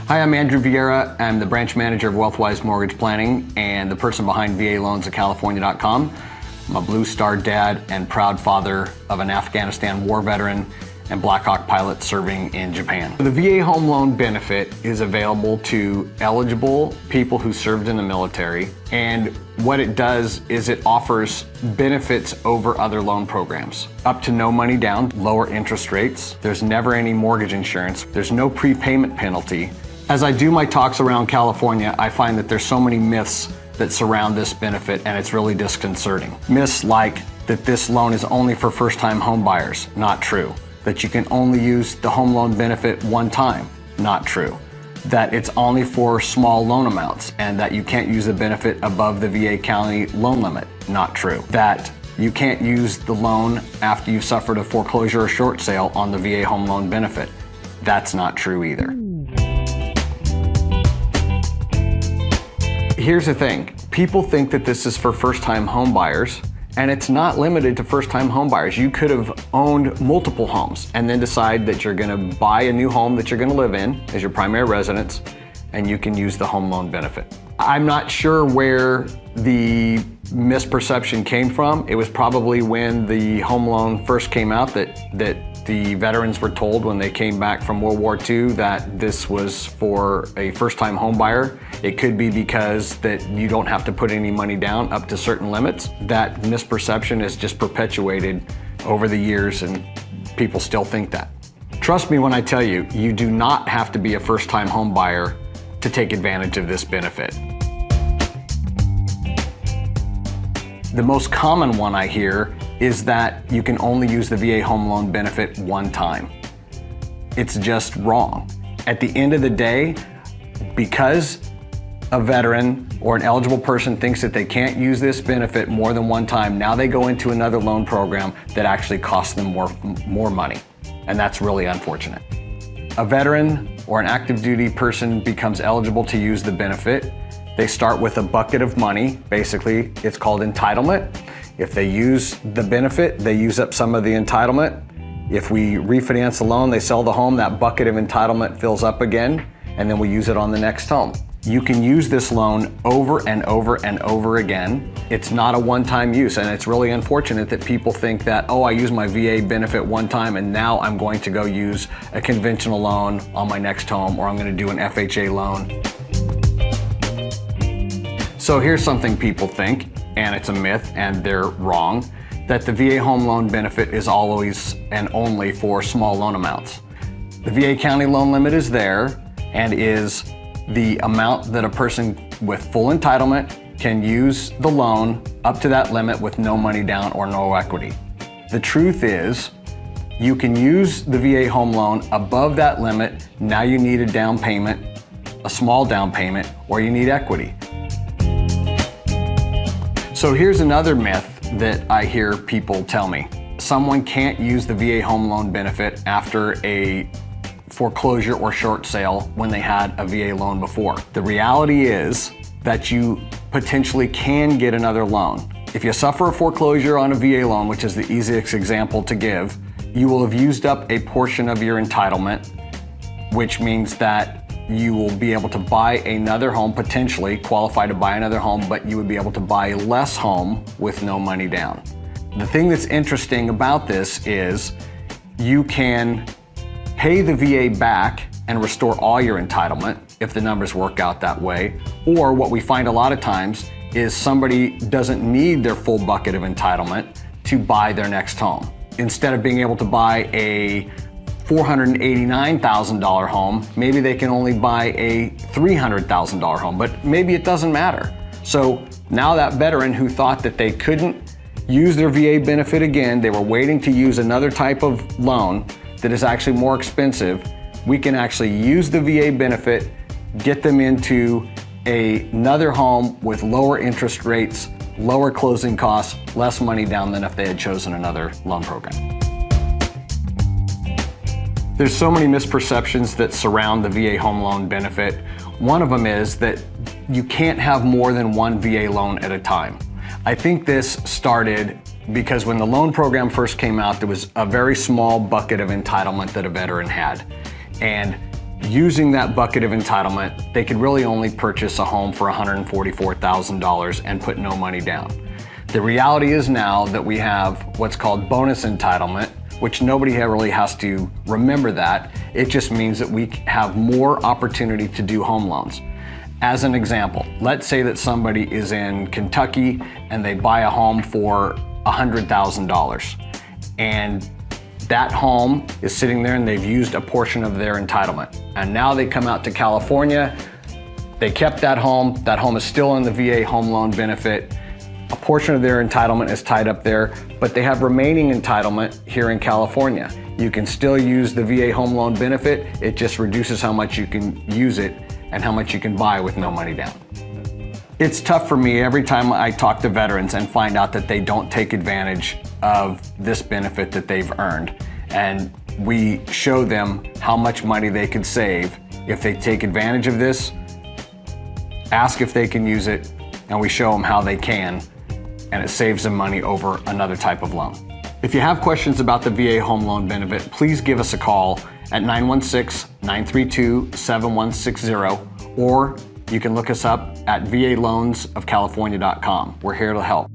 Hi, I'm Andrew Vierra. I'm the branch manager of WealthWise Mortgage Planning and the person behind VALoansOfCalifornia.com. I'm a Blue Star dad and proud father of an Afghanistan war veteran and Black Hawk pilot serving in Japan. The VA home loan benefit is available to eligible people who served in the military, and what it does is it offers benefits over other loan programs. Up to no money down, lower interest rates, there's never any mortgage insurance, there's no prepayment penalty. As I do my talks around California, I find that there's so many myths that surround this benefit, and it's really disconcerting. Myths like that this loan is only for first-time home buyers, not true. That you can only use the home loan benefit one time, not true. That it's only for small loan amounts and that you can't use the benefit above the VA county loan limit, not true. That you can't use the loan after you've suffered a foreclosure or short sale on the VA home loan benefit. That's not true either. Here's the thing, people think that this is for first-time home buyers, and it's not limited to first-time home buyers. You could have owned multiple homes and then decide that you're gonna buy a new home that you're gonna live in as your primary residence, and you can use the home loan benefit. I'm not sure where the misperception came from. It was probably when the home loan first came out that the veterans were told when they came back from World War II that this was for a first-time home buyer. It could be because that you don't have to put any money down up to certain limits. That misperception is just perpetuated over the years, and people still think that. Trust me when I tell you, you do not have to be a first-time home buyer to take advantage of this benefit. The most common one I hear is that you can only use the VA home loan benefit one time. It's just wrong. At the end of the day, because a veteran or an eligible person thinks that they can't use this benefit more than one time, now they go into another loan program that actually costs them more money. And that's really unfortunate. A veteran or an active duty person becomes eligible to use the benefit. They start with a bucket of money. Basically, it's called entitlement. If they use the benefit, they use up some of the entitlement. If we refinance the loan, they sell the home, that bucket of entitlement fills up again, and then we use it on the next home. You can use this loan over and over and over again. It's not a one-time use, and it's really unfortunate that people think that, oh, I used my VA benefit one time and now I'm going to go use a conventional loan on my next home, or I'm going to do an FHA loan. So here's something people think, and it's a myth and they're wrong, that the VA home loan benefit is always and only for small loan amounts. The VA county loan limit is there and is the amount that a person with full entitlement can use the loan up to that limit with no money down or no equity. The truth is, you can use the VA home loan above that limit. Now you need a down payment, a small down payment, or you need equity. So here's another myth that I hear people tell me. Someone can't use the VA home loan benefit after a foreclosure or short sale when they had a VA loan before. The reality is that you potentially can get another loan. If you suffer a foreclosure on a VA loan, which is the easiest example to give, you will have used up a portion of your entitlement, which means that you will be able to buy another home, potentially qualify to buy another home, but you would be able to buy less home with no money down. The thing that's interesting about this is you can pay the VA back and restore all your entitlement if the numbers work out that way. Or what we find a lot of times is somebody doesn't need their full bucket of entitlement to buy their next home. Instead of being able to buy a $489,000 home, maybe they can only buy a $300,000 home, but maybe it doesn't matter. So now that veteran who thought that they couldn't use their VA benefit again, they were waiting to use another type of loan that is actually more expensive, we can actually use the VA benefit, get them into another home with lower interest rates, lower closing costs, less money down than if they had chosen another loan program. There's so many misperceptions that surround the VA home loan benefit. One of them is that you can't have more than one VA loan at a time. I think this started because when the loan program first came out, there was a very small bucket of entitlement that a veteran had. And Using that bucket of entitlement, they could really only purchase a home for $144,000 and put no money down. The reality is now that we have what's called bonus entitlement, which nobody really has to remember that. It just means that we have more opportunity to do home loans. As an example, let's say that somebody is in Kentucky and they buy a home for $100,000. And that home is sitting there and they've used a portion of their entitlement. And now they come out to California, they kept that home is still in the VA home loan benefit. A portion of their entitlement is tied up there, but they have remaining entitlement here in California. You can still use the VA home loan benefit, it just reduces how much you can use it and how much you can buy with no money down. It's tough for me every time I talk to veterans and find out that they don't take advantage of this benefit that they've earned. And we show them how much money they could save if they take advantage of this, ask if they can use it, and we show them how they can, and it saves them money over another type of loan. If you have questions about the VA home loan benefit, please give us a call at 916-932-7160, or you can look us up at VALoansofCalifornia.com. We're here to help.